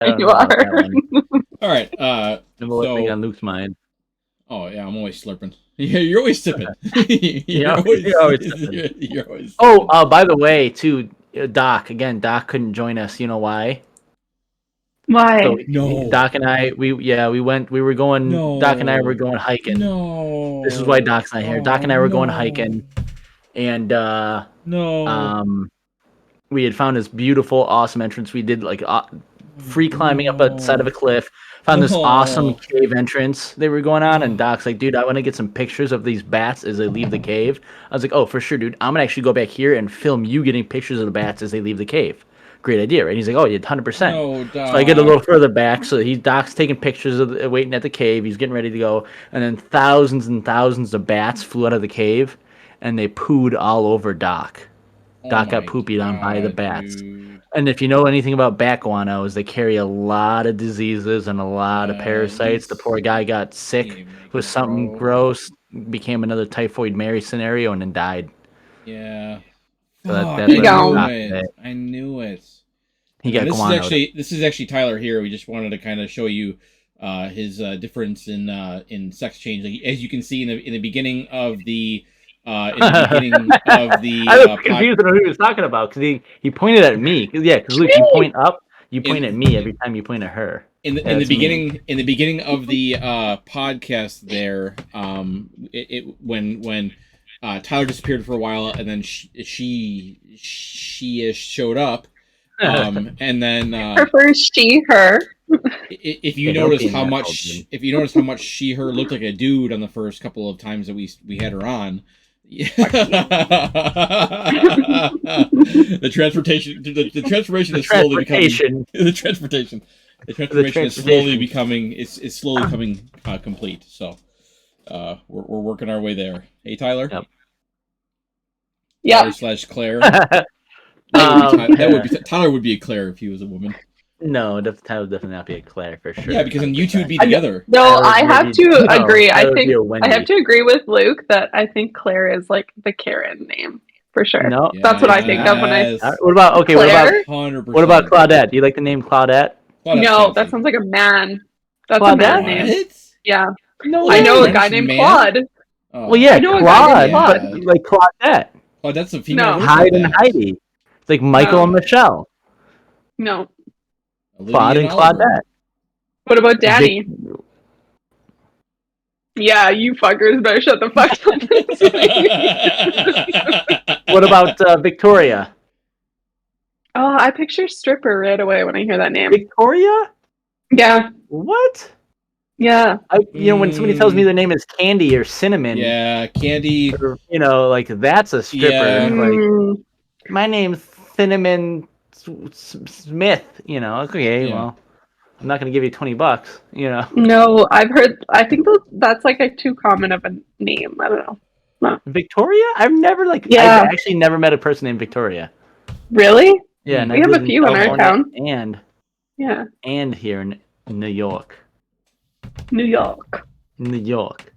I don't You know about are. that one. All right. Number one thing So, on Luke's mind. oh yeah, I'm always slurping. Yeah, you're always sipping. You're always sipping. You're always Oh, sipping. by the way, too, Doc. Again, Doc couldn't join us. You know why? So Why? No. Doc and I, we went. We were going. Doc and I were No. going hiking. No. This is why Doc's not here. Doc Oh, and I were going no. hiking, and No. we had found this beautiful, awesome entrance. We did like free climbing up a side of a No. cliff. Found this awesome No. cave entrance they were going on, and Doc's like, "Dude, I want to get some pictures of these bats as they leave the cave." I was like, "Oh, for sure, dude. I'm gonna actually go back here and film you getting pictures of the bats as they leave the cave." Great idea, right? He's like, "Oh, yeah, 100%." No, So I get a little Doc. further back. So Doc's taking pictures of waiting at the cave. He's getting ready to go, and then thousands and thousands of bats flew out of the cave, and they pooed all over Doc. Oh Doc got my pooped on by the god, bats. dude. And if you know anything about bat guanos, they carry a lot of diseases and a lot of parasites. The poor guy got sick with something Bro. gross, became another typhoid Mary scenario, and then died. Yeah. So Fuck, that's I why Gone. knew Doc it. died. I knew it. He And got then guano. this is actually Tyler here. We just wanted to kind of show you his difference in sex change. Like, as you can see in the beginning of the in the beginning of the I was confused on who he was talking about because he pointed at me. Because Luke, you point up, you point at me every time you point at her. in the That's me. beginning of the podcast there when Tyler disappeared for a while and then she showed up and then Prefers she, her. if you Hey, don't notice be an how asshole, much dude. if you notice how much her looked like a dude on the first couple of times that we had her on. The transformation is slowly becoming the transformation is slowly becoming is slowly becoming complete. So we're working our way there. Hey Tyler. Yep. Yeah. Tyler / Claire. Tyler Tyler would be a Claire if he was a woman. No, Tyler would definitely not be a Claire for sure. Yeah, because then you two would be I- together. No, Tyler I would have be- to no, agree. Tyler I would think be a I Wendy. have to agree with Luke that I think Claire is like the Karen name for sure. No, That's what I think of when I. Yes. What about okay? Claire? 100%. What about Claudette? Do you like the name Claudette? No, that sounds like a man. That's a Claudette? man name. What? Yeah, No, I know a French guy named man? Claude. Oh. Well, yeah, I know a guy named Claude, Claude. but like Claudette, Oh, that's a female No. version Hyde of and that. Heidi. It's like Michael No. and Michelle, No. Olivia Claude and Oliver. Claudette. What about Danny? Yeah, you fuckers better shut the fuck up. What about Victoria? Oh, I picture stripper right away when I hear that name. Victoria? Yeah, What? yeah. When somebody tells me their name is Candy or Cinnamon, Yeah, Candy. or, like that's a stripper. Yeah. Like Mm, my name's Cinnamon Smith. Okay, Yeah. well, I'm not gonna give you $20. no, I've heard. I think that's like a too common of a name. I don't know. Victoria? I've never Yeah. I've actually never met a person named Victoria. Really? Yeah, and We I have a lived few in our California town. Yeah, and here in New York. New York. New York.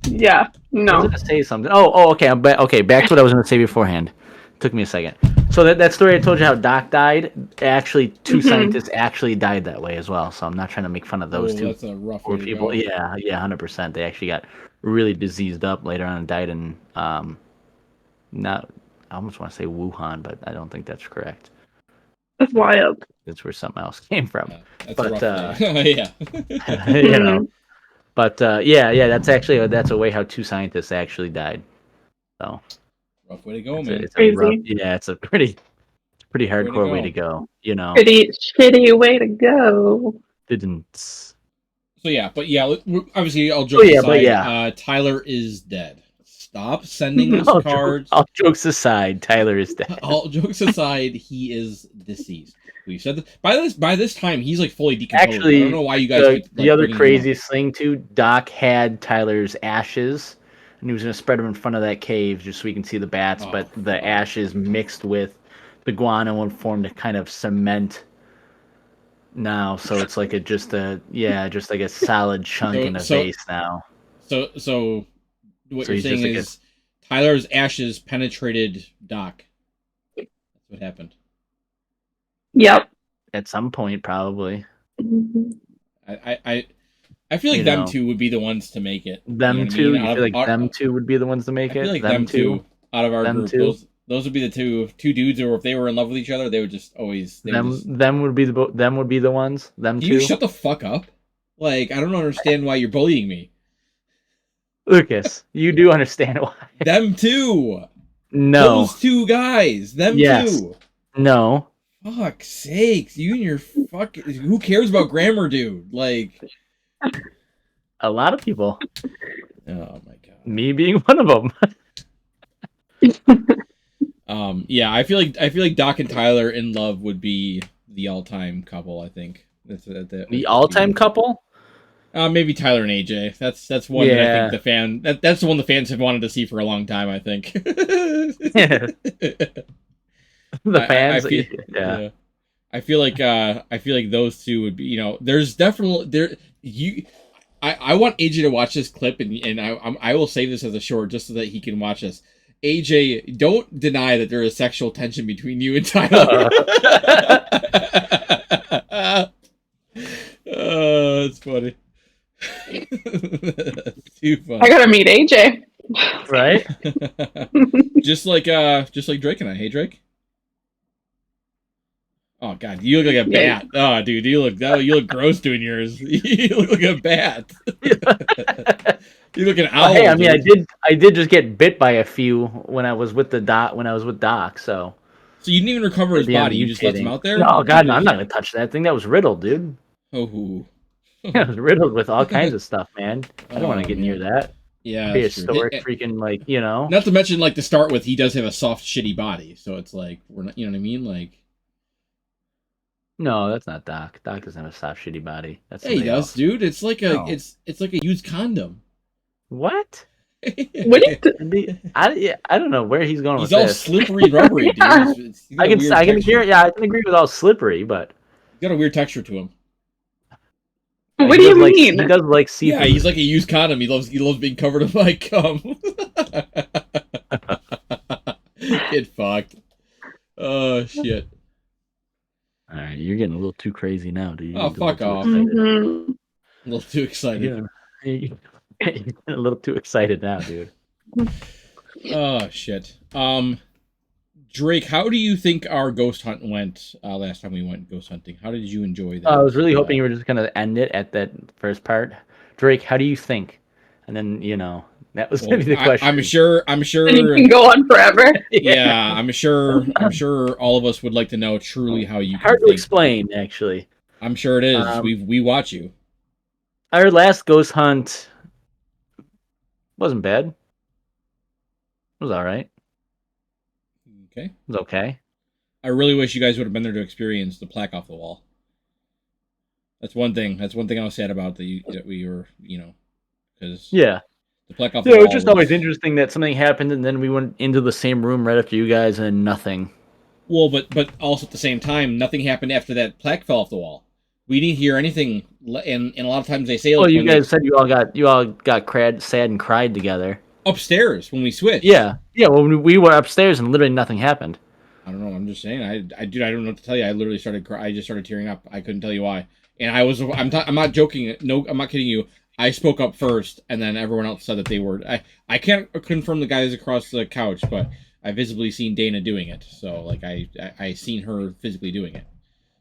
Yeah, I was no. gonna say something. Okay. Okay, back to what I was gonna say beforehand. Took me a second. So that story I told you how Doc died. Actually, two scientists actually died that way as well. So I'm not trying to make fun of those two That's a rough poor way to people. go. Yeah, 100%. They actually got really diseased up later on and died in not. I almost want to say Wuhan, but I don't think that's correct. That's wild. That's where something else came from. That's But, a rough way. Yeah. you know. But yeah, that's a way how two scientists actually died. So Rough way to go, man. it's a Crazy. rough, it's a pretty hardcore way go. to go. Pretty shitty way to go. Didn't. So yeah, but yeah, obviously all jokes aside, but yeah. Tyler is dead. Stop sending us cards. All jokes aside, Tyler is dead. All jokes aside, he is deceased. We've said that by this time he's like fully decomposed. Actually, I don't know why you guys keep, the other bringing him craziest thing too, Doc had Tyler's ashes, and he was gonna spread them in front of that cave just so we can see the bats. But the ashes mixed with the guano and formed a kind of cement. Now, so it's like just like a solid chunk in a vase now. So what So you're he's saying just like is Tyler's ashes penetrated Doc. That's what happened. Yep. At some point, probably. Mhm. I feel like them two would be the ones to make it. Them two? You feel like them two would be the ones to make it? I feel like them two out of our them group, two? those would be the two dudes, or if they were in love with each other, they would just always... Them would be the ones? Them two? You shut the fuck up? Like, I don't understand why you're bullying me. Lucas, you do understand why. Them two! No. Those two guys! Them two! No. Fuck's sakes, you and your fucking... Who cares about grammar, dude? Like... A lot of people. Oh my god. Me being one of them. Yeah, I feel like Doc and Tyler in love would be the all-time couple, I think. The all-time couple? Maybe Tyler and AJ. That's one that I think that's the one the fans have wanted to see for a long time, I think. The fans. I feel like those two would be, there's definitely I want AJ to watch this clip, and I will save this as a short just so that he can watch this. AJ, don't deny that there is sexual tension between you and Tyler. That's funny. Too funny. I gotta meet AJ. Right? just like Drake and I. Hey, Drake. Oh god, you look like a bat. Oh dude, you look gross doing yours. You look like a bat. You look an owl. Hey, I mean, I did just get bit by a few when I was with Doc. So you didn't even recover his body. You just left him out there. No, God, no, I'm not gonna touch that thing. That was riddled, dude. Oh. It was riddled with all kinds of stuff, man. I don't want to get near that. Yeah, be historic, freaking like Not to mention, like to start with, he does have a soft, shitty body, so it's like we're not. You know what I mean? Like. No, that's not Doc. Doc doesn't have a soft, shitty body. That's he does, else. Dude. It's like it's like a used condom. What? What? I don't know where he's going with this. He's all slippery, rubbery, dude. I can agree with all slippery, but he's got a weird texture to him. What do you mean? He does like seafood. Yeah, he's like a used condom. He loves being covered in like cum. Get fucked. Oh shit. All right, you're getting a little too crazy now, dude. Oh, fuck off. Mm-hmm. A little too excited. Yeah. You're a little too excited now, dude. Oh, shit. Drake, how do you think our ghost hunt went last time we went ghost hunting? How did you enjoy that? I was really hoping you were just going to end it at that first part. Drake, how do you think? And then, that was going to be the question. I'm sure. You can go on forever. Yeah, I'm sure all of us would like to know truly how you. Hard to explain, actually. I'm sure it is. We watch you. Our last ghost hunt wasn't bad. It was all right. Okay. It was okay. I really wish you guys would have been there to experience the plaque off the wall. That's one thing. I was sad about that we were, because the plaque off the wall. It was just always interesting that something happened and then we went into the same room right after you guys and nothing. Well, but also at the same time, nothing happened after that plaque fell off the wall. We didn't hear anything, and a lot of times they say. Well, you guys said you all got sad and cried together upstairs when we switched. Yeah. Well, we were upstairs and literally nothing happened. I don't know. I'm just saying. I don't know what to tell you. I literally started. I just started tearing up. I couldn't tell you why. And I'm not joking. No, I'm not kidding you. I spoke up first, and then everyone else said that they were. I can't confirm the guys across the couch, but I visibly seen Dana doing it. So like I seen her physically doing it.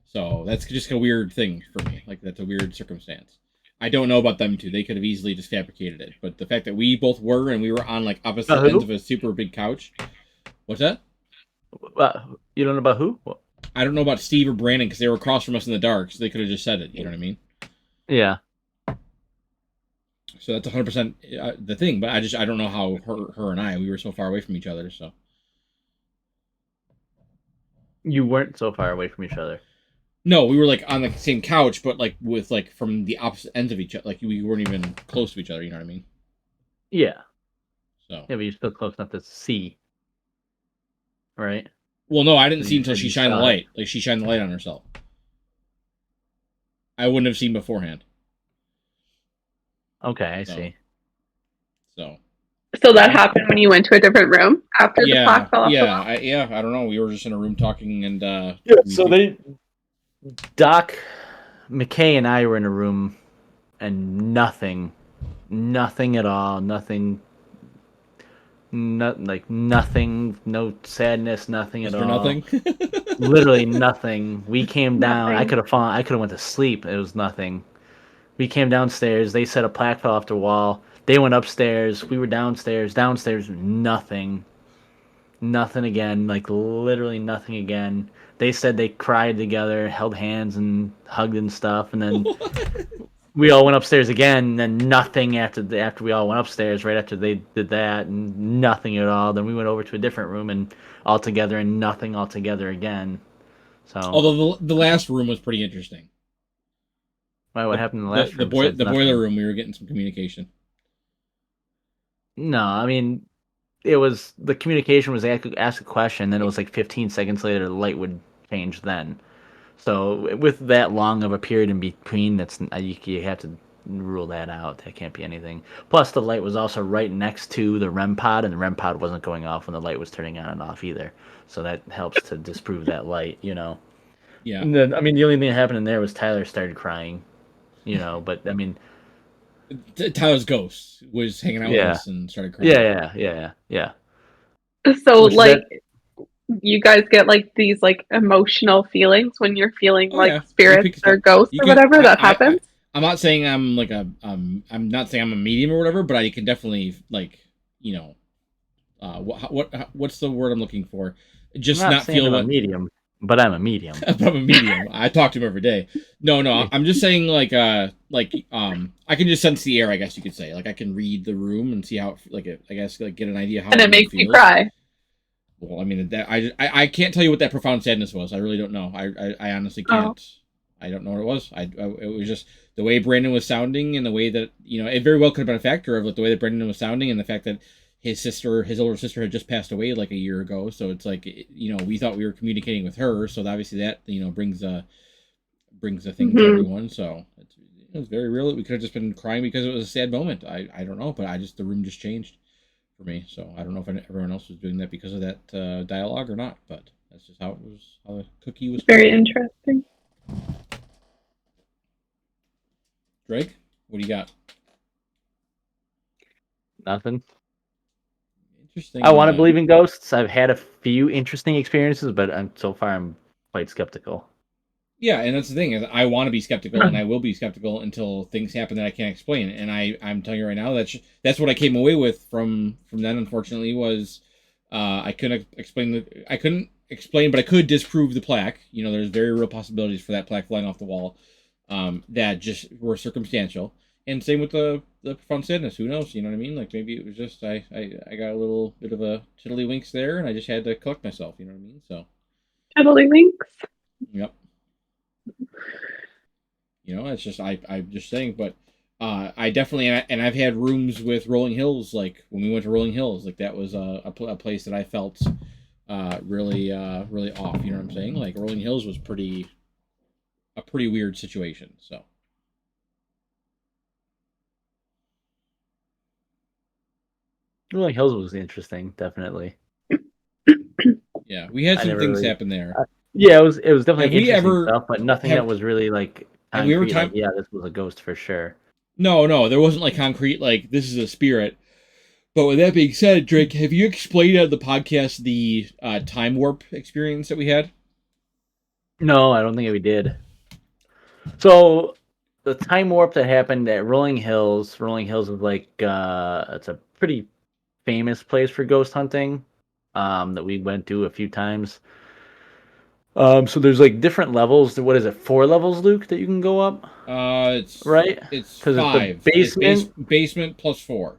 So that's just a weird thing for me. Like that's a weird circumstance. I don't know about them two. They could have easily just fabricated it. But the fact that we both were and we were on like opposite ends of a super big couch. What's that? You don't know about who? What? I don't know about Steve or Brandon because they were across from us in the dark, so they could have just said it. You know what I mean? Yeah. So that's 100% the thing. But I don't know how her and we were so far away from each other. So you weren't so far away from each other. No, we were like on the same couch, but like with like from the opposite ends of each other. Like we weren't even close to each other. You know what I mean? Yeah. So. Yeah, but you're still close enough to see. Right? Well, no, I didn't see until she shined the light. Like she shined the light on herself. I wouldn't have seen beforehand. Okay, I see. So. So that happened when you went to a different room after the plaque fell off the wall? I don't know. We were just in a room talking, and Doc McKay and I were in a room, and nothing at all, nothing, nothing, no sadness, nothing at all. Nothing. Literally nothing. We came down. Nothing. I could have fallen. I could have went to sleep. It was nothing. We came downstairs. They said a plaque fell off the wall. They went upstairs. We were downstairs. Downstairs, nothing. Nothing again. Like literally nothing again. They said they cried together, held hands, and hugged and stuff. And then we all went upstairs again. And then nothing after we all went upstairs. Right after they did that, and nothing at all. Then we went over to a different room and all together, and nothing all together again. So. Although the last room was pretty interesting. Why? What happened in the last room? The boiler room, we were getting some communication. No, I mean, it was the communication was ask a question, then it was like 15 seconds later the light would change then. So with that long of a period in between, that's you have to rule that out. That can't be anything. Plus, the light was also right next to the REM pod, and the REM pod wasn't going off when the light was turning on and off either. So that helps to disprove that light, you know. Yeah. And then, I mean, the only thing that happened in there was Tyler started crying, you know. But I mean, Tyler's ghost was hanging out with us and started crying. Yeah. So like, you guys get like these like emotional feelings when you're feeling spirits or ghosts or whatever that happens. I'm not saying I'm like I'm not saying I'm a medium or whatever, but I can definitely like, you know, what's the word I'm looking for? Just I'm not feel I'm a medium, but I'm a medium. I'm a medium. I talk to him every day. No, I'm just saying like I can just sense the air, I guess you could say. Like I can read the room and see how I guess like get an idea how. And it makes you cry. Well, I mean, that I can't tell you what that profound sadness was. I really don't know. I honestly can't. I don't know what it was. It was just the way Brandon was sounding and the way that, you know, it very well could have been a factor of like the way that Brandon was sounding and the fact that his older sister had just passed away like a year ago. So it's like, you know, we thought we were communicating with her. So obviously that, you know, brings a thing to everyone. So it was very real. We could have just been crying because it was a sad moment. I don't know, but the room just changed for me, so I don't know if everyone else was doing that because of that dialogue or not, but that's just how it was. How the cookie was. Very interesting. Drake, what do you got? Nothing. Interesting. I want to believe in ghosts. I've had a few interesting experiences, but so far I'm quite skeptical. Yeah, and that's the thing is I want to be skeptical, and I will be skeptical until things happen that I can't explain. And I'm telling you right now that's what I came away with from then. Unfortunately, was I couldn't explain, but I could disprove the plaque. You know, there's very real possibilities for that plaque flying off the wall that just were circumstantial. And same with the profound sadness. Who knows? You know what I mean? Like maybe it was just I got a little bit of a tiddlywinks there, and I just had to collect myself. You know what I mean? So tiddlywinks. Yep. You know, it's just I'm just saying, but I definitely and I've had rooms with Rolling Hills, like when we went to Rolling Hills, like that was a place that I felt really off. You know what I'm saying? Like Rolling Hills was a pretty weird situation. So Rolling Hills was interesting, definitely. Yeah, we had some things happen there. Yeah, it was definitely interesting stuff, but nothing that was really like. And we were yeah, this was a ghost for sure. No, there wasn't like concrete like this is a spirit. But with that being said, Drake, have you explained on the podcast the time warp experience that we had? No, I don't think we did. So the time warp that happened at Rolling Hills is like it's a pretty famous place for ghost hunting that we went to a few times. So there's like different levels. What is it? 4 levels, Luke, that you can go up? It's right. It's 5. Basement. Basement plus 4.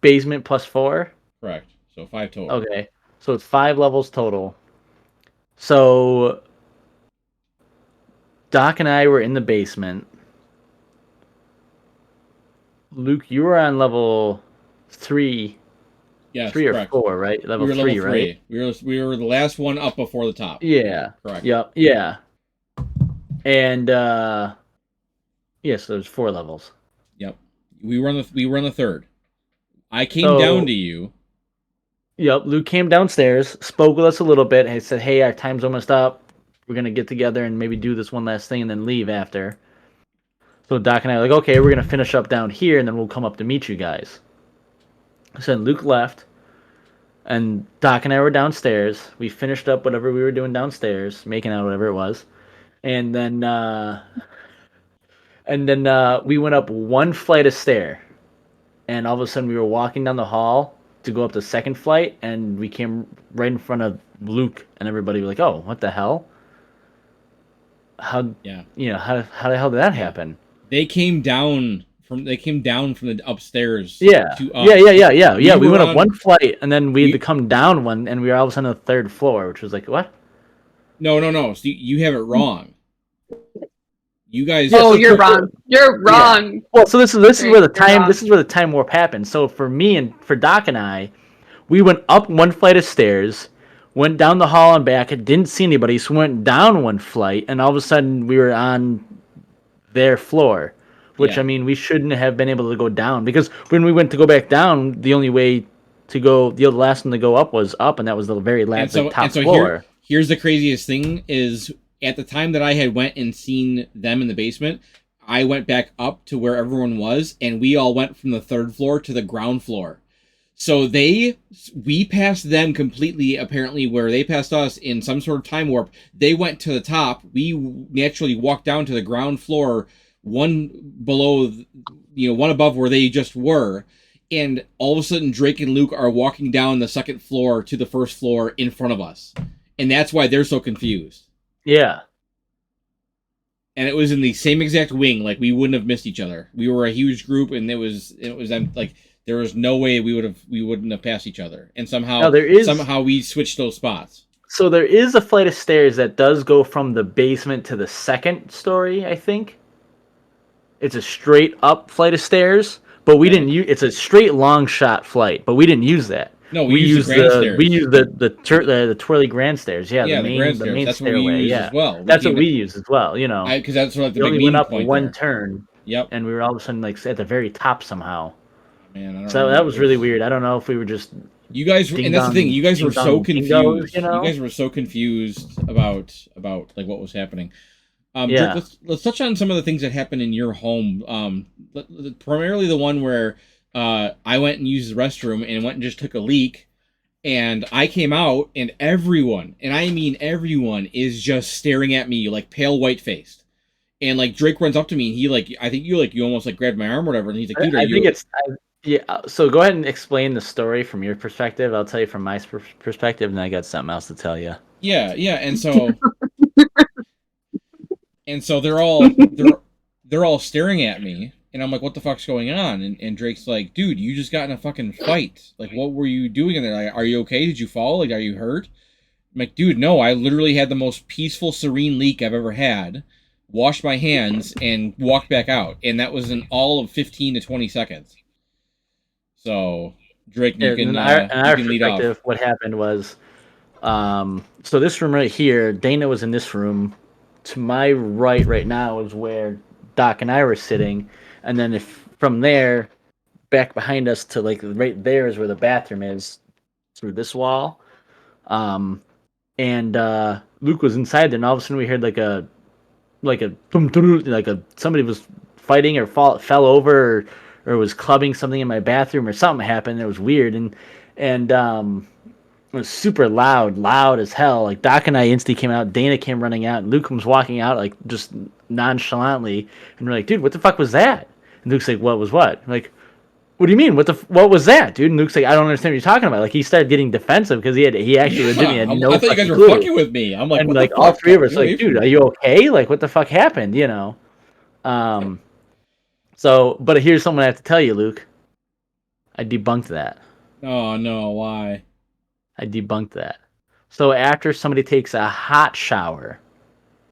Basement plus 4. Correct. So 5 total. Okay. So it's 5 levels total. So Doc and I were in the basement. Luke, you were on level 3. Yes, 3 or correct. 4, right? Level 3, right? We were the last one up before the top. Yeah. Correct. Yep. Yeah. And yes, so there's 4 levels. Yep. We were on the 3rd. I came down to you. Yep, Luke came downstairs, spoke with us a little bit, and said, "Hey, our time's almost up. We're gonna get together and maybe do this one last thing and then leave after." So Doc and I were like, "Okay, we're gonna finish up down here and then we'll come up to meet you guys." So then Luke left, and Doc and I were downstairs. We finished up whatever we were doing downstairs, making out whatever it was, and then we went up one flight of stair, and all of a sudden we were walking down the hall to go up the second flight, and we came right in front of Luke and everybody. Was like, "Oh, what the hell? How how the hell did that happen?" They came down from the upstairs. Yeah. To us. Yeah. We went up one flight, and then we had to come down one, and we were all of a sudden on the third floor, which was like, what? No. So you have it wrong. You guys. Oh, you're wrong. You're wrong. Yeah. Well, so this is where the time warp happened. So for me and for Doc and I, we went up one flight of stairs, went down the hall and back. It didn't see anybody, so we went down one flight, and all of a sudden we were on their floor. Which, I mean, we shouldn't have been able to go down, because when we went to go back down, the only way to go, the last one to go up was up, and that was the very last top floor. Here's the craziest thing is, at the time that I had went and seen them in the basement, I went back up to where everyone was, and we all went from the third floor to the ground floor. So we passed them completely, apparently, where they passed us in some sort of time warp. They went to the top. We naturally walked down to the ground floor, one below, one above where they just were, and all of a sudden Drake and Luke are walking down the second floor to the first floor in front of us, and that's why they're so confused. Yeah. And it was in the same exact wing. Like, we wouldn't have missed each other. We were a huge group, and it was like there was no way we wouldn't have passed each other, and somehow we switched those spots. So there is a flight of stairs that does go from the basement to the second story, I think. It's a straight up flight of stairs, but we didn't use. It's a straight long shot flight, but we didn't use that. No, we used the grand stairs. We used the twirly grand stairs. Yeah, the main that's stairway. What we used as well. That's what we used as well. Because that's what the we big only went up point one there. Turn. Yep. And we were all of a sudden like at the very top somehow. Man, I don't so that was really weird. I don't know if we were just. You guys, and that's the thing. You guys were so confused. You guys were so confused about like what was happening. Drake, let's touch on some of the things that happened in your home. Primarily the one where I went and used the restroom and went and just took a leak, and I came out, and everyone, and I mean everyone, is just staring at me like pale white faced. And like Drake runs up to me, and he I think you almost like grabbed my arm or whatever, and he's like, "Dude, So go ahead and explain the story from your perspective. I'll tell you from my perspective, and then I got something else to tell you. Yeah, and so. And so they're all staring at me, and I'm like, "What the fuck's going on?" And Drake's like, "Dude, you just got in a fucking fight. Like, what were you doing in there? Like, are you okay? Did you fall? Like, are you hurt?" I'm like, "Dude, no. I literally had the most peaceful, serene leak I've ever had. Washed my hands and walked back out, and that was in all of 15 to 20 seconds." So, Drake, you can lead off. What happened was, so this room right here, Dana was in this room. To my right now is where Doc and I were sitting, and then from there, back behind us to like right there is where the bathroom is, through this wall. And Luke was inside there, and all of a sudden we heard like a somebody was fighting or fell over or was clubbing something in my bathroom, or something happened. It was weird, and it was super loud as hell. Like Doc and I instantly came out. Dana came running out, and Luke comes walking out like just nonchalantly, and we're like, "Dude, what the fuck was that?" And Luke's like, "What was what?" I'm like, "What do you mean? What was that, dude?" And Luke's like, "I don't understand what you're talking about." Like he started getting defensive because he actually legitimately had no. I thought you guys were fucking with me. I'm like, and what like the all fuck? three of us, like, "Dude, are you okay? Like, what the fuck happened?" So, but here's something I have to tell you, Luke. I debunked that. Oh no, why? I debunked that. So after somebody takes a hot shower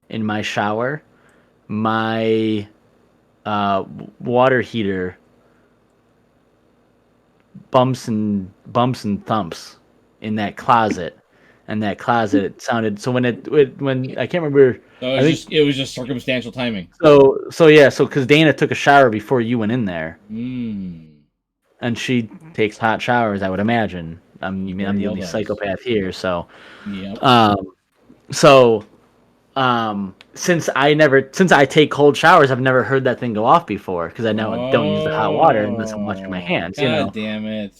in my shower, my water heater bumps and thumps in that closet, and that closet sounded. So when I can't remember. So it was just circumstantial timing. So because Dana took a shower before you went in there. and she takes hot showers, I would imagine. I'm the only does. psychopath here, so. Yep. So since I take cold showers, I've never heard that thing go off before because I know I don't use the hot water unless I'm washing my hands. God damn it!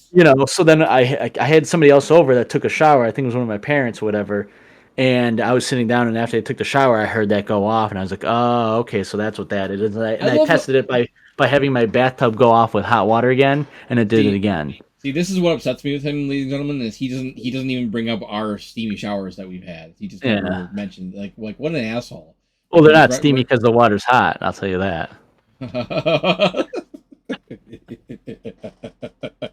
So then I had somebody else over that took a shower. I think it was one of my parents or whatever. And I was sitting down, and after they took the shower, I heard that go off, and I was like, "Oh, okay, so that's what that is." And I tested it by having my bathtub go off with hot water again, and it did it again. See, this is what upsets me with him, ladies and gentlemen, is he doesn't even bring up our steamy showers that we've had. He just never mentioned like what an asshole. Well, they're not steamy because the water's hot. I'll tell you that.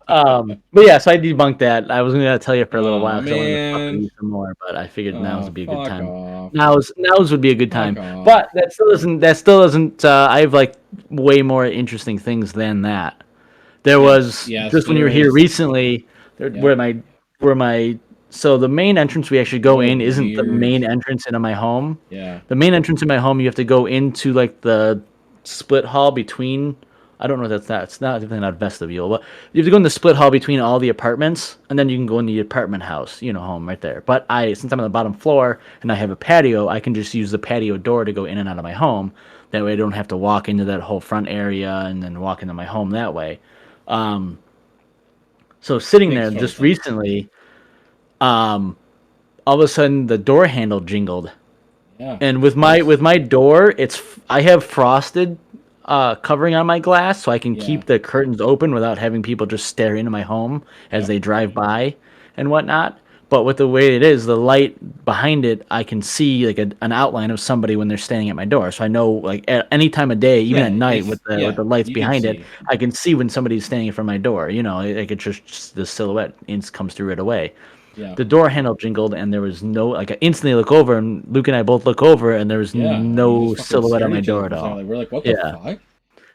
But yeah, so I debunked that. I was going to tell you for a little while because I wanted to talk to you some more, but I figured now would be a good time. Now's would be a good time. But that still doesn't. I have like way more interesting things than that. There was just when you were here recently. So the main entrance we actually go in isn't the main entrance into my home. Yeah. The main entrance in my home, you have to go into like the split hall between. I don't know if that's not. It's not definitely not vestibule, but you have to go in the split hall between all the apartments, and then you can go in the apartment house, home right there. But since I'm on the bottom floor and I have a patio, I can just use the patio door to go in and out of my home. That way, I don't have to walk into that whole front area and then walk into my home that way. So sitting there just recently, all of a sudden the door handle jingled. Yeah. And with my door, I have frosted covering on my glass, so I can keep the curtains open without having people just stare into my home as they drive by and whatnot. But with the way it is, the light behind it, I can see like an outline of somebody when they're standing at my door. So I know like at any time of day, even at night with the lights behind it, I can see when somebody's standing in front of my door. Like it's just the silhouette comes through right away. Yeah. The door handle jingled, and there was no I instantly look over, and Luke and I both look over, and there was no silhouette on my door at all. We're like, what the fuck?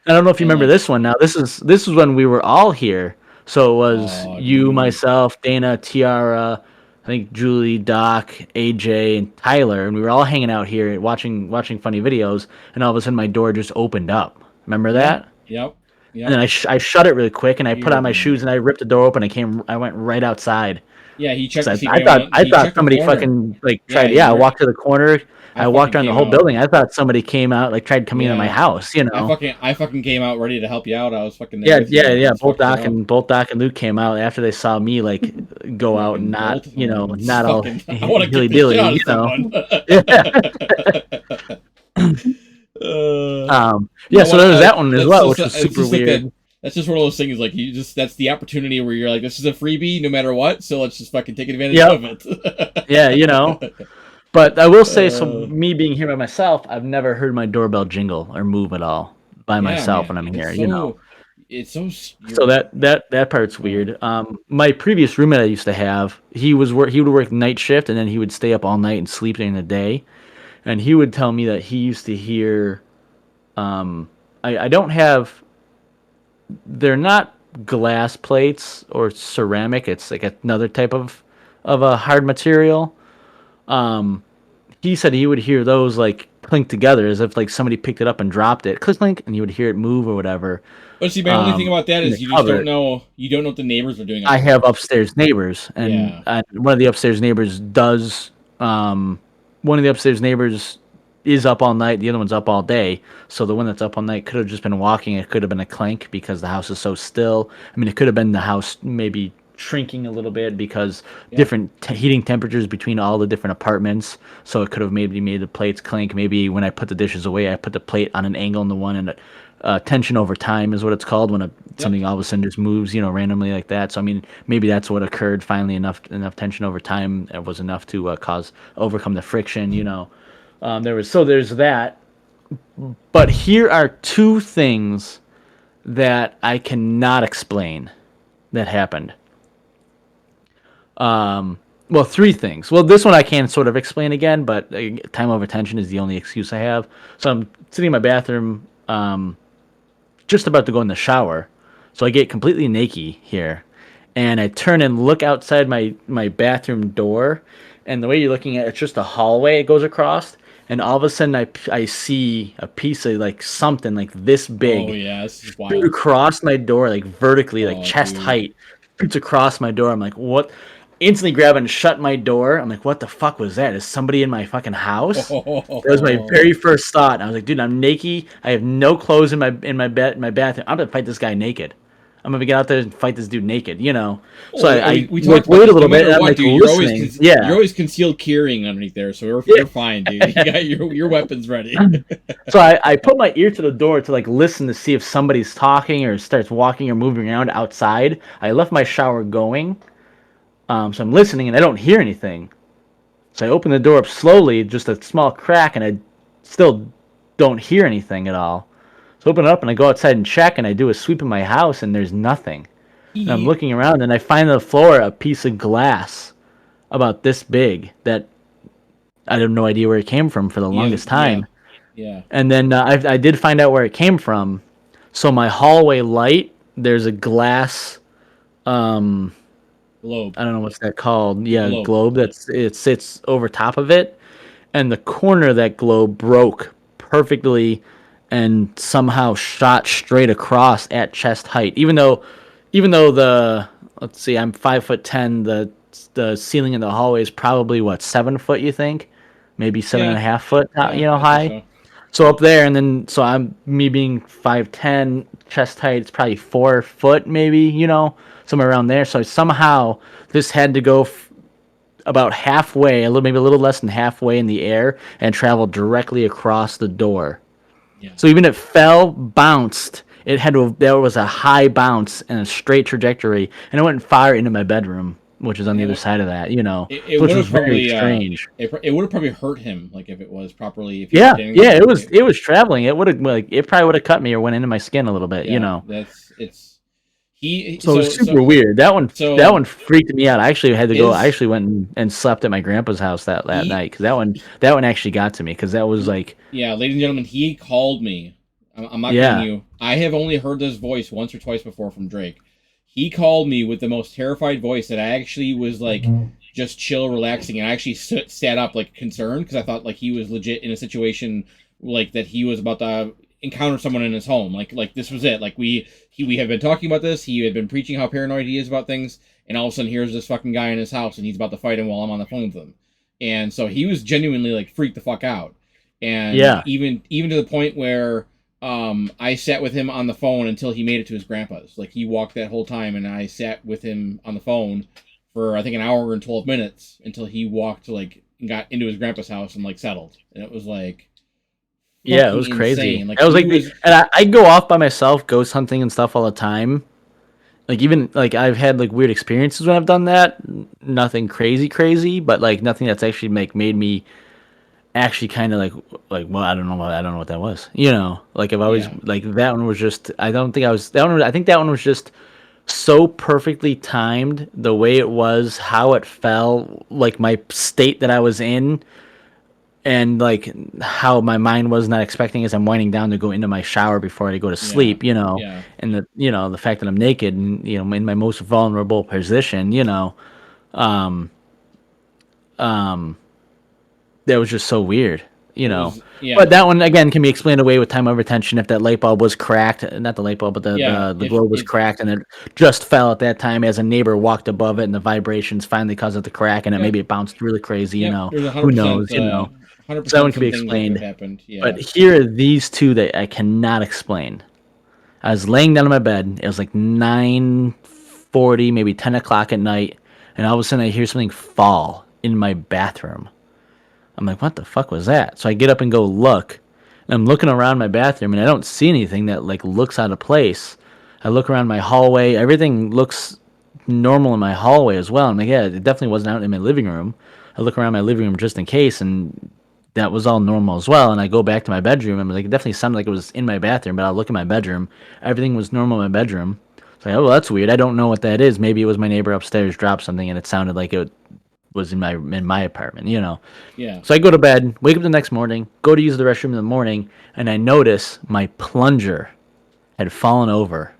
I don't know if you remember this one. Now this is when we were all here. So it was you, myself, Dana, Tiara, I think Julie, Doc, AJ, and Tyler, and we were all hanging out here watching funny videos, and all of a sudden my door just opened up. Remember that? Yep. And then I shut it really quick, and I put on my shoes, and I ripped the door open. I went right outside. Yeah, he checked. I thought somebody fucking tried. Yeah, I walked to the corner. I walked around the whole building. I thought somebody came out, tried coming into my house. I fucking came out ready to help you out. I was fucking there. Yeah. Both Doc and Luke came out after they saw me go out and not all dilly dilly. So there was that one as well, which was super weird. That's just one of those things, like, that's the opportunity where you're like, this is a freebie no matter what, so let's just fucking take advantage of it. Yeah. But I will say, so me being here by myself, I've never heard my doorbell jingle or move at all by myself when I'm here, It's so... So that part's weird. My previous roommate I used to have, he would work night shift, and then he would stay up all night and sleep during the day. And he would tell me that he used to hear... I don't have... They're not glass plates or ceramic. It's like another type of a hard material. He said he would hear those like clink together as if like somebody picked it up and dropped it, clink, and you would hear it move or whatever. But see, my only thing about that is you just don't know. You don't know what the neighbors are doing. I have upstairs neighbors, and one of the upstairs neighbors does. One of the upstairs neighbors is up all night. The other one's up all day. So the one that's up all night could have just been walking. It could have been a clank because the house is so still. I mean, it could have been the house maybe shrinking a little bit because different heating temperatures between all the different apartments. So it could have maybe made the plates clink. Maybe when I put the dishes away, I put the plate on an angle in the one, and tension over time is what it's called when something all of a sudden just moves, randomly like that. So I mean, maybe that's what occurred. Finally, enough tension over time was enough to overcome the friction. There's that. But here are two things that I cannot explain that happened. Well, three things. Well, this one I can sort of explain again, but time over tension is the only excuse I have. So I'm sitting in my bathroom, just about to go in the shower. So I get completely naked here, and I turn and look outside my bathroom door, and the way you're looking at it's just a hallway it goes across, and all of a sudden I see a piece of like something like this big Oh yeah, this is shoot wild. across my door, like vertically, like chest height, shoots across my door. I'm like, what? Instantly grab and shut my door. I'm like, what the fuck was that? Is somebody in my fucking house? That was my very first thought. I was like, dude, I'm naked. I have no clothes in my bed, in my bathroom. I'm gonna fight this guy naked. I'm gonna get out there and fight this dude naked, you know. So I we like talked about wait a this. No little bit. matter And I'm what, like dude, listening. you're always concealed carrying underneath there, so you're fine, dude. You got your weapons ready. So I put my ear to the door to like listen to see if somebody's talking or starts walking or moving around outside. I left my shower going, so I'm listening and I don't hear anything. So I open the door up slowly, just a small crack, and I still don't hear anything at all. So I open it up and I go outside and check, and I do a sweep in my house, and there's nothing. And I'm looking around, and I find on the floor a piece of glass about this big that I have no idea where it came from for the longest time. Yeah. And then I did find out where it came from. So my hallway light, there's a glass Globe. I don't know what's that called. Yeah, globe it sits over top of it, and the corner of that globe broke perfectly and somehow shot straight across at chest height. Even though the let's see, I'm 5'10", the ceiling in the hallway is probably what, 7 foot, you think? Maybe 7.5 foot, high. So up there, and then so I'm me being 5'10", chest height, it's probably 4 foot, maybe, somewhere around there. So somehow this had to go about halfway, maybe a little less than halfway in the air, and travel directly across the door. Yeah. So even if it fell, bounced, there was a high bounce and a straight trajectory, and it went far into my bedroom, which is on the other side of that, which was very strange. It would have probably hurt him, like if it was properly. It was traveling. It would have it probably would have cut me or went into my skin a little bit, So it was super weird. That one freaked me out. I actually had to go. I actually went and slept at my grandpa's house that night because that one actually got to me because that was like. Yeah, ladies and gentlemen, he called me. I'm not kidding you. I have only heard this voice once or twice before from Drake. He called me with the most terrified voice that I actually was like just chill, relaxing, and I actually sat up like concerned because I thought like he was legit in a situation like that he was about to encounter someone in his home. Like this was it. Like we have been talking about this. He had been preaching how paranoid he is about things, and all of a sudden here's this fucking guy in his house and he's about to fight him while I'm on the phone with him. And so he was genuinely like freaked the fuck out. And even to the point where I sat with him on the phone until he made it to his grandpa's. Like he walked that whole time and I sat with him on the phone for I think an hour and 12 minutes until he walked and got into his grandpa's house and like settled. And it was like it was crazy. Like, I was and I go off by myself, ghost hunting and stuff all the time. Like even like I've had like weird experiences when I've done that. Nothing crazy, but like nothing that's actually made me actually kind of like well, I don't know what that was. Like I've always like that one was just I think that one was just so perfectly timed, the way it was, how it fell, like my state that I was in. And like how my mind was not expecting as I'm winding down to go into my shower before I go to sleep, and the fact that I'm naked and in my most vulnerable position, that was just so weird, But that one again can be explained away with time over tension if that light bulb was cracked, not the light bulb, but the globe was cracked and it just fell at that time as a neighbor walked above it and the vibrations finally caused it to crack and maybe it bounced really crazy, who knows, 100% so that one can be explained. But here are these two that I cannot explain. I was laying down in my bed. It was like 9:40, maybe 10 o'clock at night, and all of a sudden I hear something fall in my bathroom. I'm like, what the fuck was that? So I get up and go look, and I'm looking around my bathroom, and I don't see anything that like looks out of place. I look around my hallway. Everything looks normal in my hallway as well. I'm like, yeah, it definitely wasn't out in my living room. I look around my living room just in case, and that was all normal as well. And I go back to my bedroom. I'm like, it definitely sounded like it was in my bathroom, but I'll look at my bedroom. Everything was normal in my bedroom. So oh, well, that's weird. I don't know what that is. Maybe it was my neighbor upstairs dropped something and it sounded like it was in my apartment, Yeah. So I go to bed, wake up the next morning, go to use the restroom in the morning, and I notice my plunger had fallen over.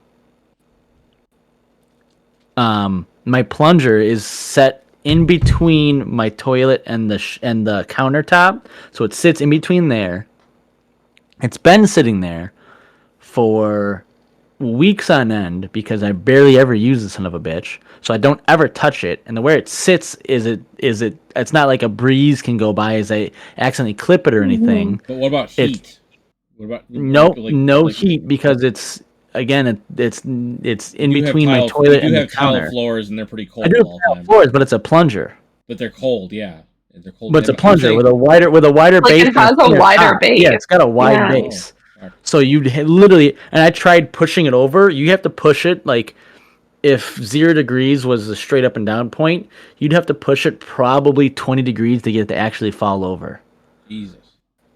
My plunger is set in between my toilet and the countertop. So it sits in between there. It's been sitting there for weeks on end because I barely ever use the son of a bitch. So I don't ever touch it. And the where it sits it's not like a breeze can go by as I accidentally clip it or anything. But what about heat? What about no heat because it's again it's in between my toilet and the counter. Tile floors and they're pretty cold. I do have tile floors, but it's a plunger. But they're cold, yeah. They're cold. But it's a plunger with a wider base. It has a wider base. Yeah, it's got a wide base. So you'd literally, and I tried pushing it over. You have to push it like if 0 degrees was a straight up and down point, you'd have to push it probably 20 degrees to get it to actually fall over. Jesus.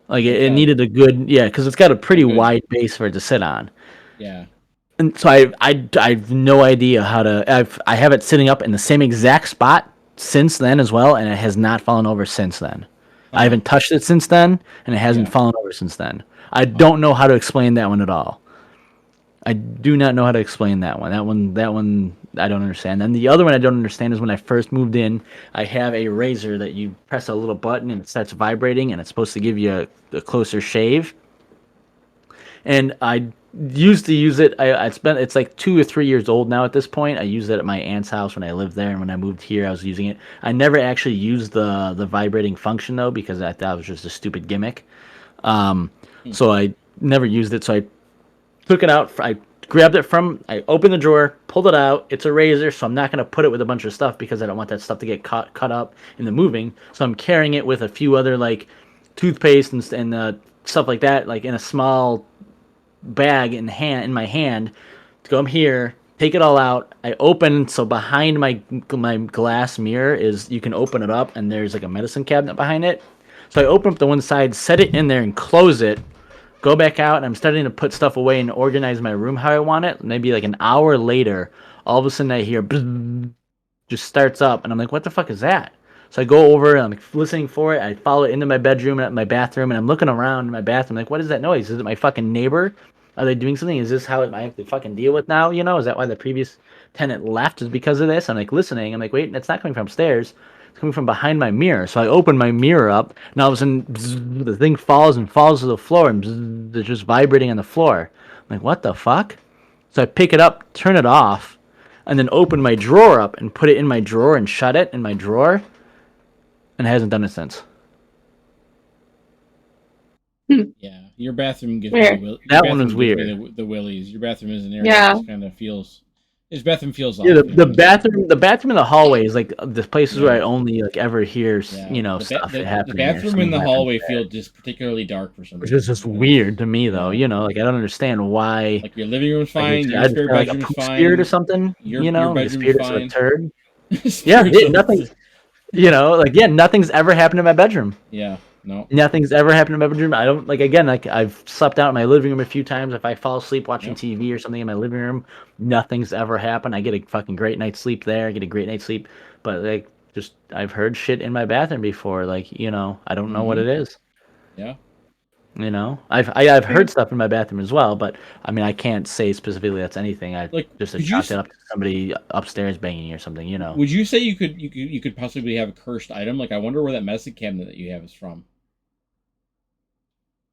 Like it needed a good, because it's got a pretty wide base for it to sit on. Yeah. And so I have no idea how to. I have it sitting up in the same exact spot since then as well, and it has not fallen over since then. I haven't touched it since then, and it hasn't fallen over since then. I don't know how to explain that one at all. I do not know how to explain that one. That one I don't understand. And the other one I don't understand is when I first moved in, I have a razor that you press a little button and it starts vibrating, and it's supposed to give you a closer shave. And I used to use it. It's like 2 or 3 years old now at this point. I used it at my aunt's house when I lived there, and when I moved here, I was using it. I never actually used the vibrating function though because I thought it was just a stupid gimmick. So I never used it. So I took it out. I grabbed it I opened the drawer, pulled it out. It's a razor, so I'm not going to put it with a bunch of stuff because I don't want that stuff to get cut up in the moving. So I'm carrying it with a few other like toothpaste and stuff like that, like in a small bag in my hand. To go here, take it all out. I open, so behind my glass mirror is, you can open it up, and there's like a medicine cabinet behind it. So I open up the one side, set it in there, and close it. Go back out, and I'm starting to put stuff away and organize my room how I want it. Maybe like an hour later, all of a sudden I hear just starts up, and I'm like, what the fuck is that? So I go over, and I'm listening for it. I follow it into my bedroom and my bathroom, and I'm looking around in my bathroom like, what is that noise? Is it my fucking neighbor? Are they doing something? Is this how I have to fucking deal with now? Is that why the previous tenant left? Is because of this? I'm like listening. I'm like, wait, it's not coming from upstairs. It's coming from behind my mirror. So I open my mirror up, and all of a sudden, the thing falls to the floor, and it's just vibrating on the floor. I'm like, what the fuck? So I pick it up, turn it off, and then open my drawer up and put it in my drawer and shut it in my drawer, and it hasn't done it since. Yeah, your bathroom gives me that one was weird. The willies. Your bathroom is an area that just kind of feels. His bathroom feels. Yeah, the bathroom in the hallway is like the places where I only like ever hear stuff happening. The bathroom in the hallway feels just particularly dark for some reason. Which is just weird to me though. Like I don't understand why. Like your living room's fine. Your spare bedroom's like a fine. Spirit or something. Your the spirit's fine. a turd. Nothing. Nothing's ever happened in my bedroom. Yeah. No. Nothing's ever happened in my bedroom. I don't I've slept out in my living room a few times. If I fall asleep watching TV or something in my living room, nothing's ever happened. I get a fucking great night's sleep there. I get a great night's sleep. But I've heard shit in my bathroom before. I don't know what it is. Yeah. I've heard stuff in my bathroom as well, but I mean I can't say specifically that's anything. I just chalk it up to somebody upstairs banging or something. Would you say you could possibly have a cursed item? Like I wonder where that medicine cabinet that you have is from.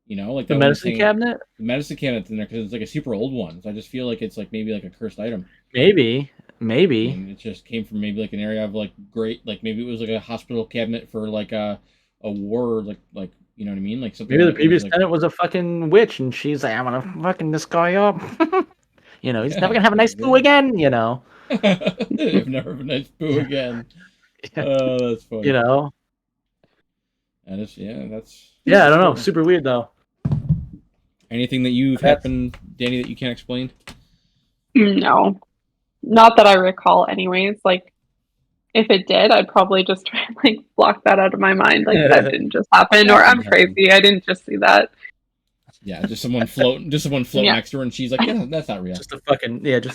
Like the medicine cabinet. The medicine cabinet's in there because it's like a super old one. So I just feel like it's like maybe like a cursed item. Maybe. And it just came from maybe like an area of like great, like maybe it was like a hospital cabinet for like a war, like. You know what I mean? Like something. Maybe the previous tenant was a fucking witch, and she's like, "I'm gonna fucking this guy up." He's never gonna have a nice poo again. I've never have a nice poo again. Oh, that's funny. And it's I don't know. Super weird though. Anything that you've happened, Danny, that you can't explain? No, not that I recall. Anyways, like. If it did, I'd probably just try and block that out of my mind. Like that didn't just happen, or I'm crazy. I didn't just see that. Yeah, just someone float next to her, and she's like, "Yeah, that's not real." Just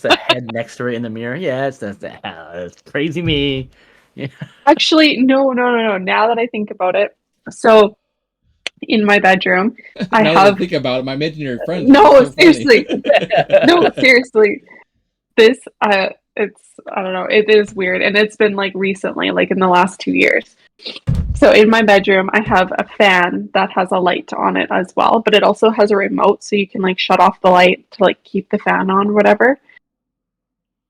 a head next to her in the mirror. Yeah, it's crazy me. Yeah. Actually, no. Now that I think about it, so in my bedroom, I have. Think about it. My imaginary friends. No, seriously. No, seriously. This I don't know, it is weird, and it's been like recently, like in the last 2 years. So in my bedroom, I have a fan that has a light on it as well, but it also has a remote, so you can like shut off the light to like keep the fan on, whatever.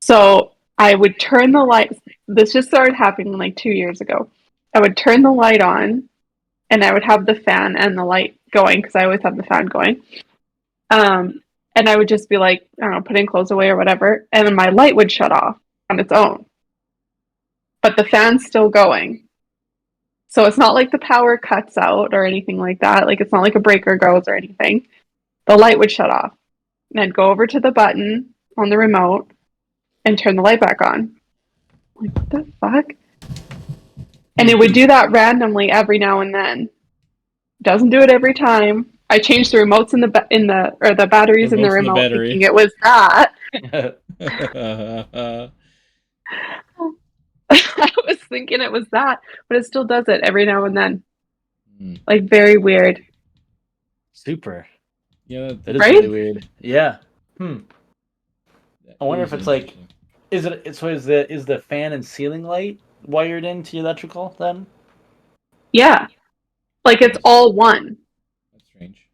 So I would turn the light. This just started happening like 2 years ago. I would turn the light on, and I would have the fan and the light going because I always have the fan going. And I would just be like, I don't know, putting clothes away or whatever, and then my light would shut off on its own, but the fan's still going. So it's not like the power cuts out or anything like that. Like it's not like a breaker goes or anything. The light would shut off. And I'd go over to the button on the remote and turn the light back on. Like, what the fuck? And it would do that randomly every now and then. Doesn't do it every time. I changed the remotes in the batteries in the remote, thinking it was that. I was thinking it was that, but it still does it every now and then. Like very weird. Super. Yeah, that is really weird. Yeah. I wonder if it's like, is the fan and ceiling light wired into the electrical then? Yeah, like it's all one. That's strange.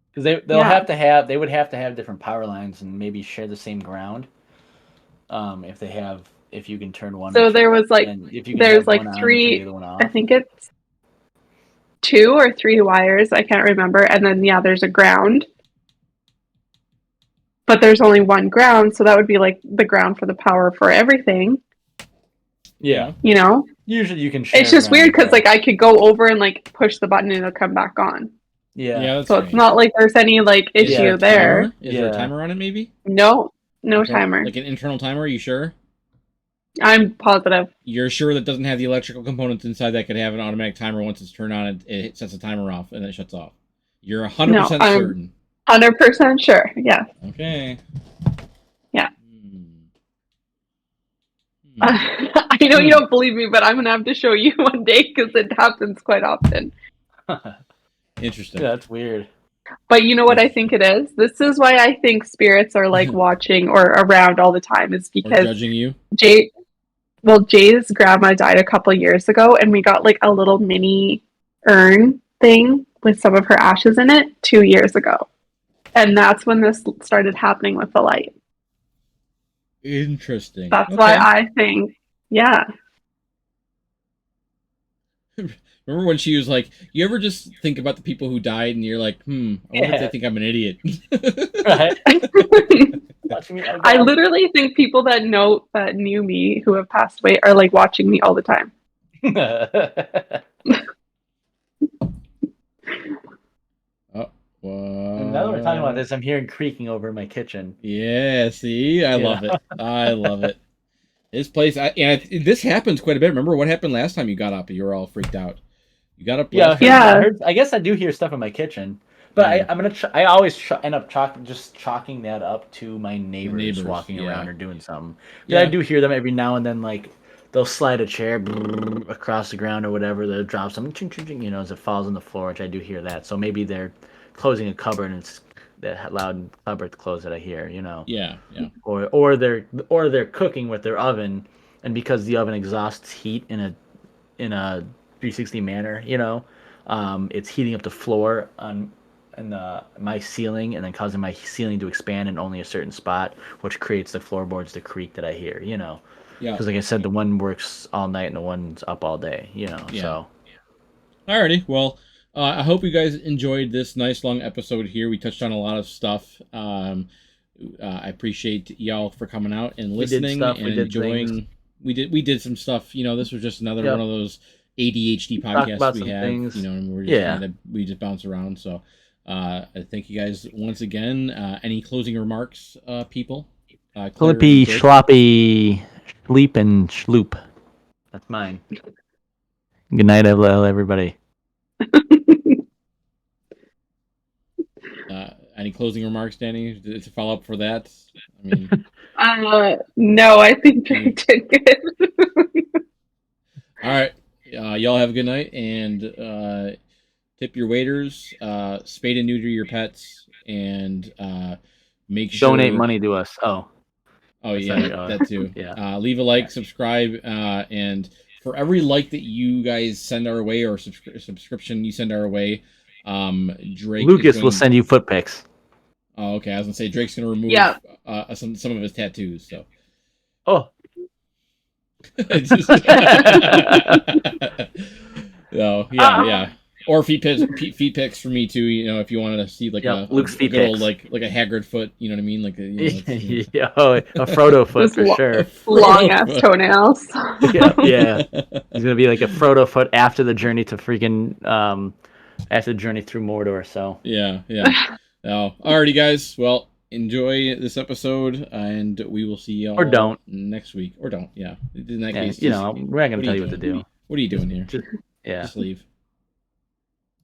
Because they would have to have different power lines and maybe share the same ground. If you can turn one. So there was like there's like three. I think it's 2 or 3 wires. I can't remember. And then there's a ground. But there's only one ground, so that would be like the ground for the power for everything. Yeah. You know? Usually you can share. It's just weird because like I could go over and like push the button and it'll come back on. Yeah. So it's not like there's any like issue there. Is there a timer on it maybe? No timer. Like an internal timer, are you sure? I'm positive. You're sure that doesn't have the electrical components inside that could have an automatic timer once it's turned on, it sets the timer off and then it shuts off? You're 100% certain? 100% sure, yes. Okay. Yeah. I know you don't believe me, but I'm going to have to show you one day because it happens quite often. Interesting. Yeah, that's weird. But you know what I think it is? This is why I think spirits are like watching or around all the time, is because judging you. Jay's grandma died a couple years ago, and we got like a little mini urn thing with some of her ashes in it 2 years ago. And that's when this started happening with the light. Interesting. That's why I think, yeah. Remember when she was like, you ever just think about the people who died and you're like, I wonder if they think I'm an idiot. Right. I literally think people that knew me who have passed away are like watching me all the time. And now that we're talking about this, I'm hearing creaking over my kitchen. Yeah, see? I love it. I love it. This place, this happens quite a bit. Remember what happened last time you got up? You were all freaked out. You got up. I guess I do hear stuff in my kitchen, but I always end up chalking that up to my neighbors walking around or doing something. Yeah, I do hear them every now and then. Like they'll slide a chair across the ground or whatever. They'll drop something, ching, ching, ching, as it falls on the floor, which I do hear that. So maybe they're closing a cupboard and it's that loud cupboard close that I hear. Yeah. Or they're cooking with their oven, and because the oven exhausts heat in a 360 manner, it's heating up the floor on my ceiling and then causing my ceiling to expand in only a certain spot, which creates the floorboards to creak that I hear. Yeah. Because like I said, the one works all night and the one's up all day. So. Alrighty, well. I hope you guys enjoyed this nice long episode here. We touched on a lot of stuff. I appreciate y'all for coming out and listening and enjoying. We did some stuff. This was just another one of those ADHD podcasts we have. Things. And we're just we just bounce around. So I thank you guys once again. Any closing remarks, people? Flippy, sloppy, sleep and schloop. That's mine. Good night, everybody. Any closing remarks, Danny? To follow up for that? I mean, no, I think they did good. All right, y'all have a good night, and tip your waiters, spay and neuter your pets, and make sure donate money to us. Oh, Oh yeah, that too. Yeah. Leave a like, subscribe, and for every like that you guys send our way or subscription you send our way, Drake Lucas will send you foot pics. Oh, okay. I was gonna say Drake's gonna remove some of his tattoos. So. Oh. Oh yeah. Or feet pics for me too. You know, if you wanted to see like Luke's feet good pics. old like a Hagrid foot. You know what I mean? Like a Frodo foot for sure. Long ass toenails. yeah. He's gonna be like a Frodo foot after the journey to freaking after the journey through Mordor. So yeah. Oh, alrighty, guys. Well, enjoy this episode, and we will see y'all or don't next week, or don't. Yeah, in that case, we're not gonna tell you what to do. What are you doing here? Just leave.